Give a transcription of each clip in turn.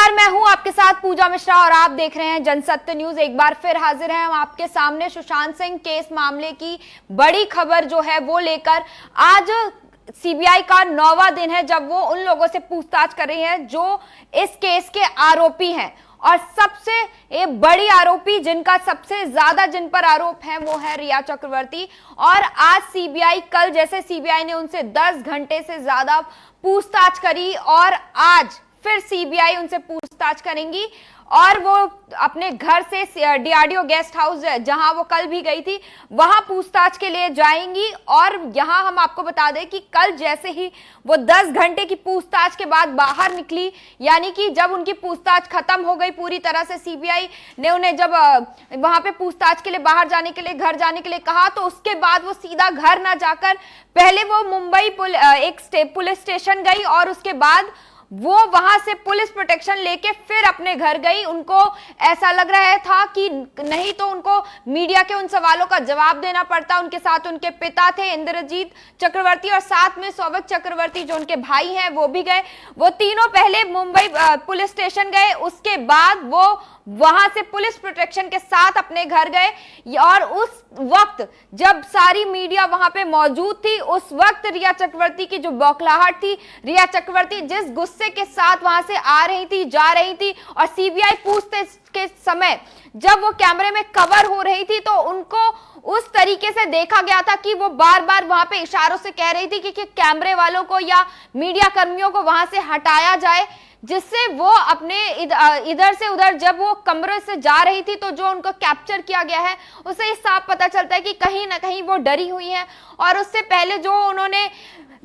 नमस्कार, मैं हूं आपके साथ पूजा मिश्रा और आप देख रहे हैं जनसत्य न्यूज। एक बार फिर हाजिर हैं हम आपके सामने सुशांत सिंह केस मामले की बड़ी खबर जो है वो लेकर। आज सीबीआई का 9वां दिन है जब वो उन लोगों से पूछताछ कर रही है जो इस केस के आरोपी हैं, और सबसे बड़ी आरोपी जिनका सबसे ज्यादा जिन पर आरोप है वो है रिया चक्रवर्ती। और आज सीबीआई, कल जैसे सीबीआई ने उनसे 10 घंटे से ज्यादा पूछताछ करी और आज फिर सीबीआई उनसे पूछताछ करेंगी और वो अपने घर से डीआरडीओ गेस्ट हाउस जहां वो कल भी गई थी वहां पूछताछ के लिए जाएंगी। और यहां हम आपको बता दें कि कल जैसे ही वो 10 घंटे की पूछताछ के बाद बाहर निकली, यानी कि जब उनकी पूछताछ खत्म हो गई पूरी तरह से, सीबीआई ने उन्हें जब वहां पे पूछताछ के लिए बाहर जाने के लिए, घर जाने के लिए कहा, तो उसके बाद वो सीधा घर ना जाकर पहले वो मुंबई पुलिस स्टेशन गई और उसके बाद वो वहां से पुलिस प्रोटेक्शन लेके फिर अपने घर गई। उनको ऐसा लग रहा था कि नहीं तो उनको मीडिया के उन सवालों का जवाब देना पड़ता। उनके साथ उनके पिता थे इंद्रजीत चक्रवर्ती और साथ में सौविक चक्रवर्ती जो उनके भाई हैं वो भी गए। वो तीनों पहले मुंबई पुलिस स्टेशन गए, उसके बाद वो वहां से पुलिस प्रोटेक्शन के साथ अपने घर गए। और उस वक्त जब सारी मीडिया वहां पे मौजूद थी, उस वक्त रिया चक्रवर्ती की जो बौखलाहट थी, रिया चक्रवर्ती जिस गुस्से के साथ वहां से आ रही थी, जा रही थी, और सीबीआई पूछते के समय जब वो कैमरे में कवर हो रही थी तो उनको उस तरीके से देखा गया था कि वो बार बार वहां पे इशारों से कह रही थी कि कैमरे वालों को या मीडिया कर्मियों को वहां से हटाया जाए, जिससे वो अपने इधर से उधर जब वो कमरे से जा रही थी तो जो उनको कैप्चर किया गया है उससे इस साफ पता चलता है कि कहीं ना कहीं वो डरी हुई हैं। और उससे पहले जो उन्होंने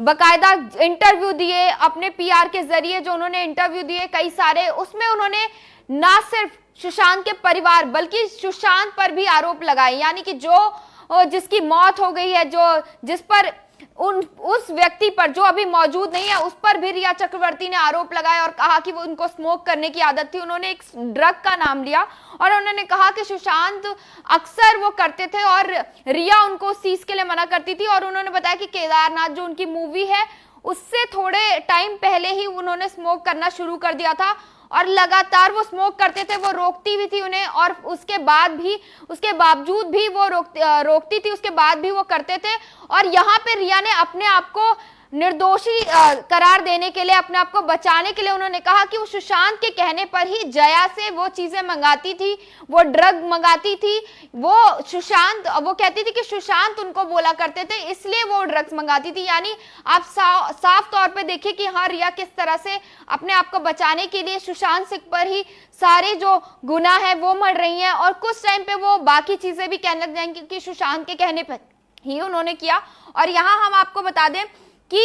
बकायदा इंटरव्यू दिए अपने पीआर के जरिए, जो उन्होंने इंटरव्यू दिए कई सारे, उसमें उन्होंने ना सिर्फ सुशांत के परिवार बल्कि सुशांत पर भी आरोप लगाए, यानी कि जो जिसकी मौत हो गई है, जो जिस पर उस व्यक्ति पर जो अभी मौजूद नहीं है उस पर भी रिया चक्रवर्ती ने आरोप लगाए और कहा कि वो उनको स्मोक करने की आदत थी। उन्होंने एक ड्रग का नाम लिया और उन्होंने कहा कि सुशांत अक्सर वो करते थे और रिया उनको उस चीज के लिए मना करती थी। और उन्होंने बताया कि केदारनाथ जो उनकी मूवी है उससे थोड़े टाइम पहले ही उन्होंने स्मोक करना शुरू कर दिया था और लगातार वो स्मोक करते थे, वो रोकती भी थी उन्हें और उसके बावजूद भी वो रोकती थी, उसके बाद भी वो करते थे। और यहाँ पे रिया ने अपने आप को निर्दोषी करार देने के लिए, अपने आप को बचाने के लिए उन्होंने कहा कि वो सुशांत के कहने पर ही जया से वो चीजें मंगाती थी, वो ड्रग मंगाती थी, वो कहती थी कि सुशांत उनको बोला करते थे इसलिए वो ड्रग्स मंगाती थी। यानी आप साफ तौर पे देखिए कि हाँ, रिया किस तरह से अपने आप को बचाने के लिए सुशांत सिंह पर ही सारे जो गुनाह है वो मढ़ रही हैं और कुछ टाइम पे वो बाकी चीजें भी कहने लग जाएंगी कि सुशांत के कहने पर ही उन्होंने किया। और यहाँ हम आपको बता दें कि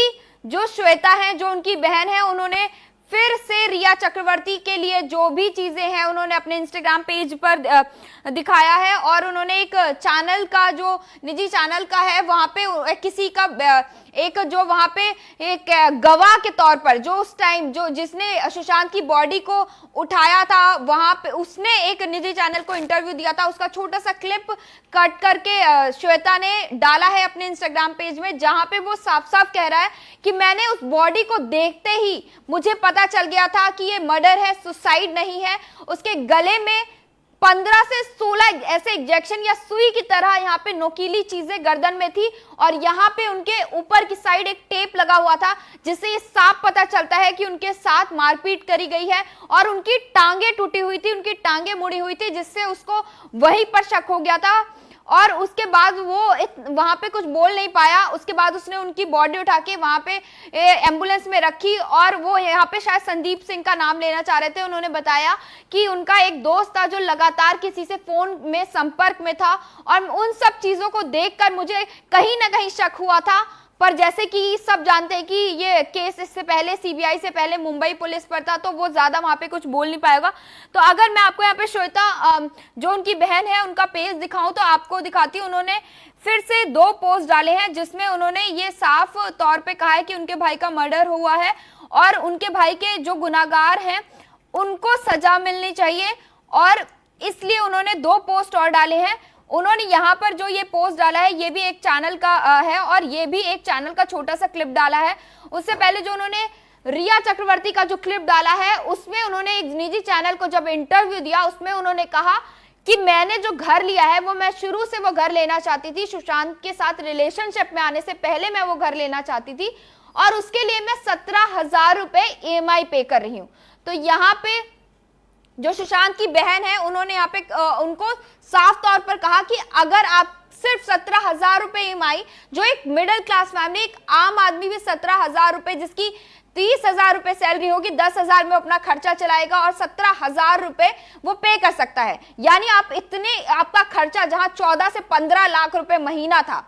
जो श्वेता है, जो उनकी बहन है, उन्होंने फिर से रिया चक्रवर्ती के लिए जो भी चीजें हैं उन्होंने अपने इंस्टाग्राम पेज पर दिखाया है। और उन्होंने एक चैनल का, जो निजी चैनल का है, वहां पे किसी का एक जो वहां पे एक गवाह के तौर पर जो उस टाइम जो जिसने सुशांत की बॉडी को उठाया था, वहां पे उसने एक निजी चैनल को इंटरव्यू दिया था, उसका छोटा सा क्लिप कट करके श्वेता ने डाला है अपने इंस्टाग्राम पेज में, जहां पे वो साफ साफ कह रहा है कि मैंने उस बॉडी को देखते ही मुझे पता चल गया था कि ये मर्डर है, सुसाइड नहीं है। उसके गले में 15 से 16 ऐसे इंजेक्शन या सुई की तरह यहाँ पे नोकीली चीजें गर्दन में थी और यहाँ पे उनके ऊपर की साइड एक टेप लगा हुआ था, जिससे ये साफ पता चलता है कि उनके साथ मारपीट करी गई है और उनकी टांगे टूटी हुई थी, उनकी टांगे मुड़ी हुई थी, जिससे उसको वहीं पर शक हो गया था। और उसके बाद वो वहां पे कुछ बोल नहीं पाया। उसके बाद उसने उनकी बॉडी उठा के वहां पे एम्बुलेंस में रखी और वो यहाँ पे शायद संदीप सिंह का नाम लेना चाह रहे थे। उन्होंने बताया कि उनका एक दोस्त था जो लगातार किसी से फोन में संपर्क में था और उन सब चीजों को देखकर मुझे कहीं ना कहीं शक हुआ था। पर जैसे कि सब जानते हैं कि ये केस इससे पहले सीबीआई से पहले मुंबई पुलिस पर था, तो वो ज्यादा वहां पे कुछ बोल नहीं पाएगा। तो अगर मैं आपको यहाँ पे श्वेता जो उनकी बहन है उनका पेज दिखाऊं तो आपको दिखाती हूँ। उन्होंने फिर से 2 पोस्ट डाले हैं जिसमें उन्होंने ये साफ तौर पे कहा है कि उनके भाई का मर्डर हुआ है और उनके भाई के जो गुनाहगार हैं उनको सजा मिलनी चाहिए, और इसलिए उन्होंने 2 पोस्ट और डाले हैं। उन्होंने यहाँ पर जो ये पोस्ट डाला है ये भी एक चैनल का है और ये भी एक चैनल का छोटा सा क्लिप डाला है। उससे पहले जो उन्होंने रिया चक्रवर्ती का जो क्लिप डाला है उसमें उन्होंने एक निजी चैनल को जब इंटरव्यू दिया उसमें उन्होंने कहा कि मैंने जो घर लिया है वो मैं शुरू से वो घर लेना चाहती थी, सुशांत के साथ रिलेशनशिप में आने से पहले मैं वो घर लेना चाहती थी और उसके लिए मैं 17,000 रुपए EMI पे कर रही हूं। तो यहाँ पे जो सुशांत की बहन है उन्होंने यहाँ पे उनको साफ तौर पर कहा कि अगर आप सिर्फ 17,000 रुपए EMI, जो एक मिडिल क्लास फैमिली, एक आम आदमी भी 17,000 रुपए जिसकी 30,000 रुपए सैलरी होगी, 10,000 में अपना खर्चा चलाएगा और 17,000 रुपए वो पे कर सकता है। यानी आप इतने, आपका खर्चा जहां 14 से 15 लाख रुपए महीना था,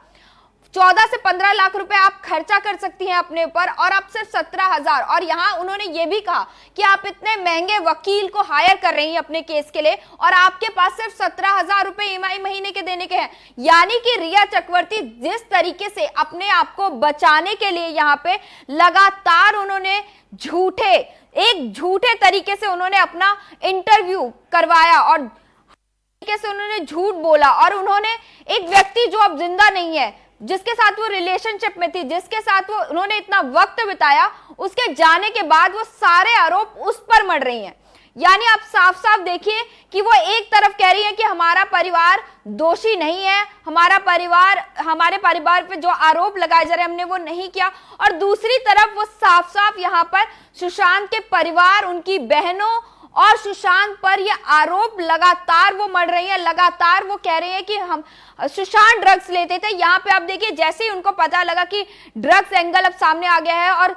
14 से 15 लाख रुपए आप खर्चा कर सकती हैं अपने ऊपर और आप सिर्फ 17,000। और यहाँ उन्होंने ये भी कहा कि आप इतने महंगे वकील को हायर कर रही हैं अपने केस के लिए और आपके पास सिर्फ 17,000 रुपए EMI महीने के देने के हैं। यानी कि रिया चक्रवर्ती जिस तरीके से अपने आप को बचाने के लिए यहाँ पे लगातार उन्होंने झूठे तरीके से उन्होंने अपना इंटरव्यू करवाया और तरीके से उन्होंने झूठ बोला और उन्होंने एक व्यक्ति जो अब जिंदा नहीं है, जिसके साथ वो रिलेशनशिप में थी, जिसके साथ वो उन्होंने इतना वक्त बिताया, उसके जाने के बाद वो सारे आरोप उस पर मढ़ रही हैं। यानी आप साफ साफ देखिए कि वो एक तरफ कह रही है कि हमारा परिवार दोषी नहीं है, हमारे परिवार पे जो आरोप लगाए जा रहे हैं हमने वो नहीं किया, और दूसरी तरफ वो साफ साफ यहाँ पर सुशांत के परिवार, उनकी बहनों और सुशांत पर ये आरोप लगातार वो मढ़ रही है। लगातार वो कह रहे हैं कि हम सुशांत ड्रग्स लेते थे। यहाँ पे आप देखिए जैसे ही उनको पता लगा कि ड्रग्स एंगल अब सामने आ गया है और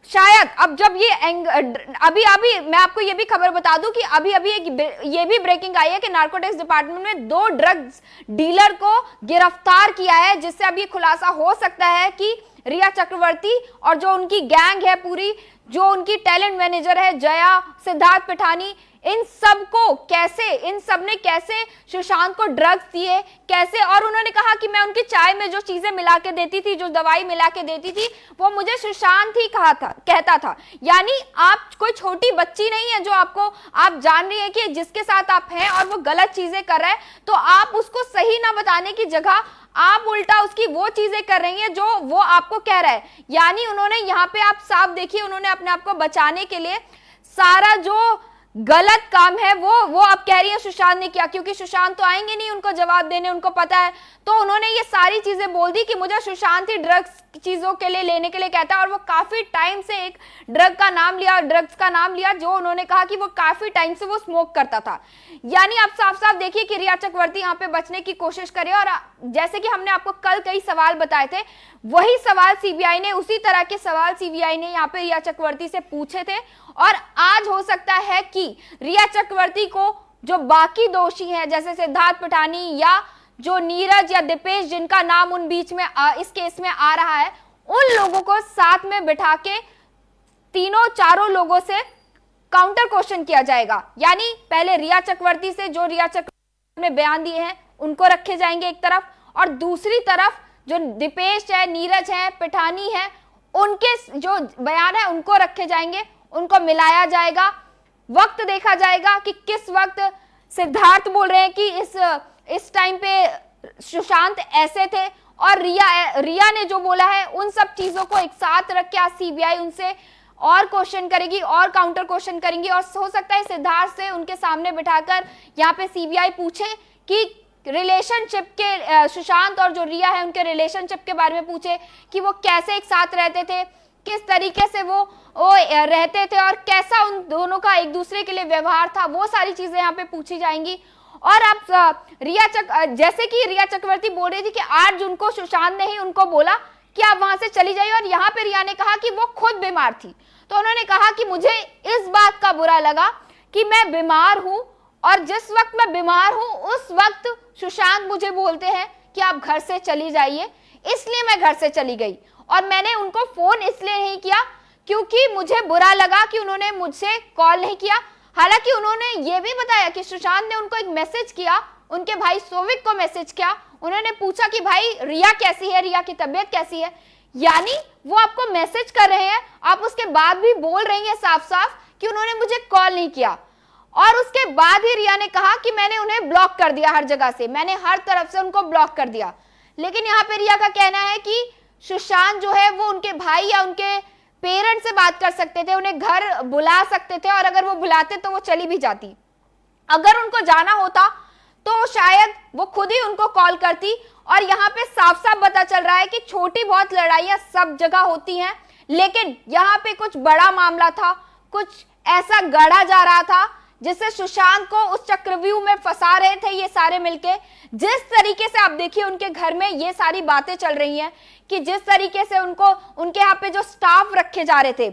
शायद अब जब ये अभी मैं आपको ये भी खबर बता दूं कि अभी ये भी ब्रेकिंग आई है कि नार्कोटिक्स डिपार्टमेंट में 2 ड्रग्स डीलर को गिरफ्तार किया है, जिससे अब ये खुलासा हो सकता है कि रिया चक्रवर्ती और जो उनकी गैंग है पूरी, जो उनकी टैलेंट मैनेजर है जया, सिद्धार्थ पिठानी, इन सब ने कैसे सुशांत को ड्रग्स दिए, कैसे। और उन्होंने कहा कि मैं उनकी चाय में जो चीजें मिला के देती थी, जो दवाई मिला के देती थी, वो मुझे सुशांत ही कहता था। यानी आप कोई छोटी बच्ची नहीं है जो आप जान रही है कि जिसके साथ आप हैं और वो गलत चीजें कर रहा है, तो आप उसको सही ना बताने की जगह आप उल्टा उसकी वो चीजें कर रही हैं जो वो आपको कह रहा है। यानी उन्होंने यहाँ पे आप साफ देखिए, उन्होंने अपने आप को बचाने के लिए सारा जो गलत काम है वो आप कह रही है सुशांत ने किया, क्योंकि सुशांत तो आएंगे नहीं उनको जवाब देने, उनको पता है। तो उन्होंने ये सारी चीजें बोल दी कि मुझे सुशांत ही ड्रग्स चीजों के लिए लेने के लिए कहता है, और वो काफी टाइम से एक ड्रग्स का नाम लिया जो उन्होंने कहा कि वो काफी टाइम से वो स्मोक करता था। यानी आप साफ साफ देखिए कि रिया चक्रवर्ती यहाँ पे बचने की कोशिश करे, और जैसे कि हमने आपको कल कई सवाल बताए थे, वही सवाल सीबीआई ने, उसी तरह के सवाल सीबीआई ने यहाँ पे रिया चक्रवर्ती से पूछे थे। और आज हो सकता है कि रिया चक्रवर्ती को जो बाकी दोषी हैं जैसे सिद्धार्थ पिठानी या जो नीरज या दीपेश, जिनका नाम उन बीच में इस केस में आ रहा है, उन लोगों को साथ में बिठा के चारों लोगों से काउंटर क्वेश्चन किया जाएगा। यानी पहले रिया चक्रवर्ती से जो रिया चक्रवर्ती ने बयान दिए हैं उनको रखे जाएंगे एक तरफ, और दूसरी तरफ जो दीपेश है, नीरज है, पिठानी है, उनके जो बयान है उनको रखे जाएंगे, उनको मिलाया जाएगा। वक्त देखा जाएगा कि किस वक्त सिद्धार्थ बोल रहे हैं कि इस टाइम पे सुशांत ऐसे थे, और रिया ने जो बोला है, उन सब चीजों को एक साथ रख के आज सीबीआई उनसे और क्वेश्चन करेगी और काउंटर क्वेश्चन करेंगी। और हो सकता है सिद्धार्थ से उनके सामने बिठाकर यहाँ पे सीबीआई पूछे कि रिलेशनशिप के सुशांत और जो रिया है उनके रिलेशनशिप के बारे में पूछे कि वो कैसे एक साथ रहते थे, किस तरीके से वो रहते थे और कैसा उन दोनों का एक दूसरे के लिए व्यवहार था, वो सारी चीजें यहाँ पे पूछी जाएंगी। और आप जैसे कि रिया चक्रवर्ती बोल रही थी कि 8 जून को सुशांत ने ही उनको बोला कि आप वहां से चली जाइए, और यहाँ पे रिया ने कहा कि वो खुद बीमार थी। तो उन्होंने कहा कि मुझे इस बात का बुरा लगा कि मैं बीमार हूं, और जिस वक्त मैं बीमार हूं उस वक्त सुशांत मुझे बोलते हैं कि आप घर से चली जाइए, इसलिए मैं घर से चली गई। और मैंने उनको फोन इसलिए नहीं किया क्योंकि मुझे बुरा लगा कि उन्होंने मुझसे कॉल नहीं किया। हालांकि उन्होंने ये भी बताया कि सुशांत ने उनको एक मैसेज किया, उनके भाई सोविक को मैसेज किया, उन्होंने पूछा कि भाई रिया कैसी है, रिया की तबीयत कैसी है। यानी वो आपको मैसेज कर रहे हैं, आप उसके बाद भी बोल रही हैं साफ साफ कि उन्होंने मुझे कॉल नहीं किया। और उसके बाद ही रिया ने कहा कि मैंने उन्हें ब्लॉक कर दिया, हर जगह से मैंने हर तरफ से उनको ब्लॉक कर दिया। लेकिन यहाँ पे रिया का कहना है कि सुशांत जो है वो उनके भाई या उनके पेरेंट्स से बात कर सकते थे, उन्हें घर बुला सकते थे, और अगर वो बुलाते तो वो चली भी जाती। अगर उनको जाना होता तो शायद वो खुद ही उनको कॉल करती। और यहाँ पे साफ साफ पता चल रहा है कि छोटी बहुत लड़ाइयां सब जगह होती हैं, लेकिन यहाँ पे कुछ बड़ा मामला था, कुछ ऐसा गढ़ा जा रहा था जिससे सुशांत को उस चक्रव्यूह में फंसा रहे थे ये सारे मिलके। जिस तरीके से आप देखिए उनके घर में ये सारी बातें चल रही हैं कि जिस तरीके से उनको उनके यहाँ पे जो स्टाफ रखे जा रहे थे,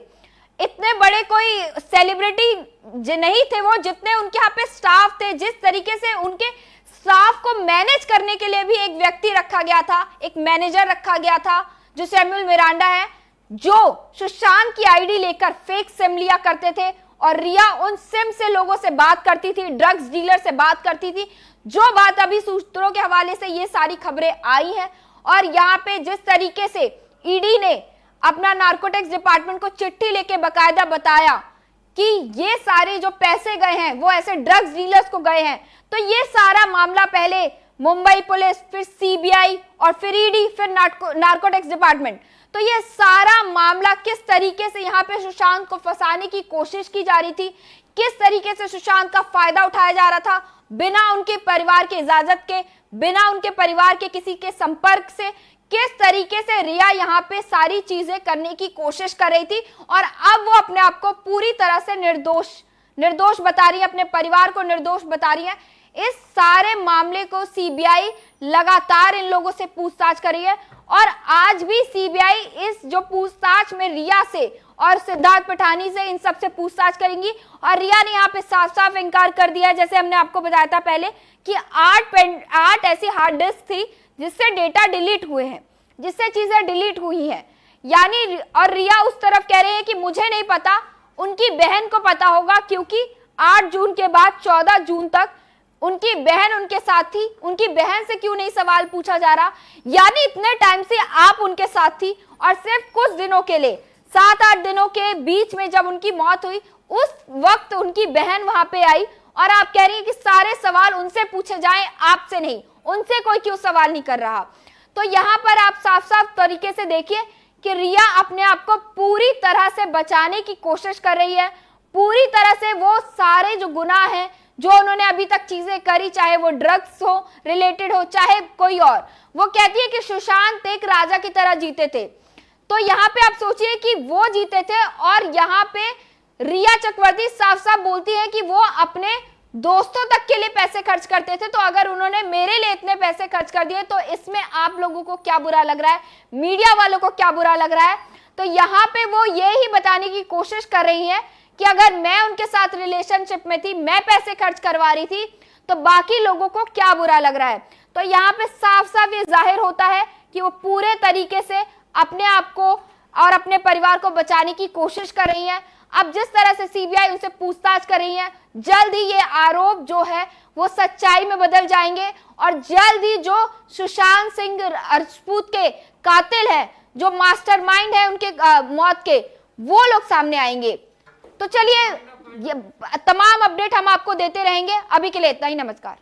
इतने बड़े कोई सेलिब्रिटी नहीं थे वो जितने उनके यहाँ पे स्टाफ थे। जिस तरीके से उनके स्टाफ को मैनेज करने के लिए भी एक व्यक्ति रखा गया था, एक मैनेजर रखा गया था जो सैमुअल मिरांडा है, जो सुशांत की आईडी लेकर फेक सिम लिया करते थे, और रिया उन सिम से लोगों से बात करती थी, ड्रग्स डीलर से बात करती थी। जो बात अभी सूत्रों के हवाले से ये सारी खबरें आई हैं, और यहाँ पे जिस तरीके से ईडी ने अपना नार्कोटिक्स डिपार्टमेंट को चिट्ठी लेके बकायदा बताया कि ये सारे जो पैसे गए हैं वो ऐसे ड्रग्स डीलर्स को गए हैं, तो ये सारा मामला पहले मुंबई पुलिस, फिर सीबीआई, और फिर ईडी, फिर नार्कोटिक्स डिपार्टमेंट, तो ये सारा मामला किस तरीके से यहाँ पे सुशांत को फंसाने की कोशिश की जा रही थी, किस तरीके से सुशांत का फायदा उठाया जा रहा था, बिना उनके परिवार की इजाजत के, बिना उनके परिवार के किसी के संपर्क से, किस तरीके से रिया यहाँ पे सारी चीजें करने की कोशिश कर रही थी। और अब वो अपने आप को पूरी तरह से निर्दोष बता रही है, अपने परिवार को निर्दोष बता रही है। इस सारे मामले को सीबीआई लगातार इन लोगों से पूछताछ कर रही है, और आज भी सीबीआई इस जो पूछताछ में रिया से और सिद्धार्थ पठानी से इन सब से पूछताछ करेंगी। और रिया ने यहाँ पे साफ साफ इनकार कर दिया है, जैसे हमने आपको बताया था पहले कि 8 ऐसी हार्ड डिस्क थी जिससे डेटा डिलीट हुए हैं, जिससे चीजें डिलीट हुई हैं, यानी। और रिया उस तरफ कह रहे हैं कि मुझे नहीं पता, उनकी बहन को पता होगा, क्योंकि 8 जून के बाद 14 जून तक उनकी बहन उनके साथ थी, उनकी बहन से क्यों नहीं सवाल पूछा जा रहा, यानी इतने टाइम से आप उनके साथ थी, और सिर्फ कुछ दिनों के लिए 7-8 दिनों के बीच में जब उनकी मौत हुई उस वक्त उनकी बहन वहां पे आई, और आप कह रही हैं कि सारे सवाल उनसे पूछे जाएं, आपसे नहीं, उनसे कोई क्यों सवाल नहीं कर रहा। तो यहाँ पर आप साफ साफ तरीके से देखिए कि रिया अपने आप को पूरी तरह से बचाने की कोशिश कर रही है, पूरी तरह से वो सारे जो गुनाह हैं जो उन्होंने अभी तक चीजें करी, चाहे वो ड्रग्स हो रिलेटेड हो, चाहे कोई और, वो कहती है कि सुशांत एक राजा की तरह जीते थे। तो यहाँ पे आप सोचिए कि वो जीते थे, और यहाँ पे रिया चक्रवर्ती साफ साफ बोलती है कि वो अपने दोस्तों तक के लिए पैसे खर्च करते थे, तो अगर उन्होंने मेरे लिए इतने पैसे खर्च कर दिए तो इसमें आप लोगों को क्या बुरा लग रहा है, मीडिया वालों को क्या बुरा लग रहा है। तो यहाँ पे वो ये ही बताने की कोशिश कर रही है कि अगर मैं उनके साथ रिलेशनशिप में थी, मैं पैसे खर्च करवा रही थी, तो बाकी लोगों को क्या बुरा लग रहा है। तो यहाँ पे साफ साफ ये जाहिर होता है कि वो पूरे तरीके से अपने आप को और अपने परिवार को बचाने की कोशिश कर रही है। अब जिस तरह से सीबीआई उनसे पूछताछ कर रही है, जल्द ही ये आरोप जो है वो सच्चाई में बदल जाएंगे, और जल्द ही जो सुशांत सिंह राजपूत के कातिल है, जो मास्टरमाइंड है उनके मौत के, वो लोग सामने आएंगे। तो चलिए, ये तमाम अपडेट हम आपको देते रहेंगे। अभी के लिए इतना ही, नमस्कार।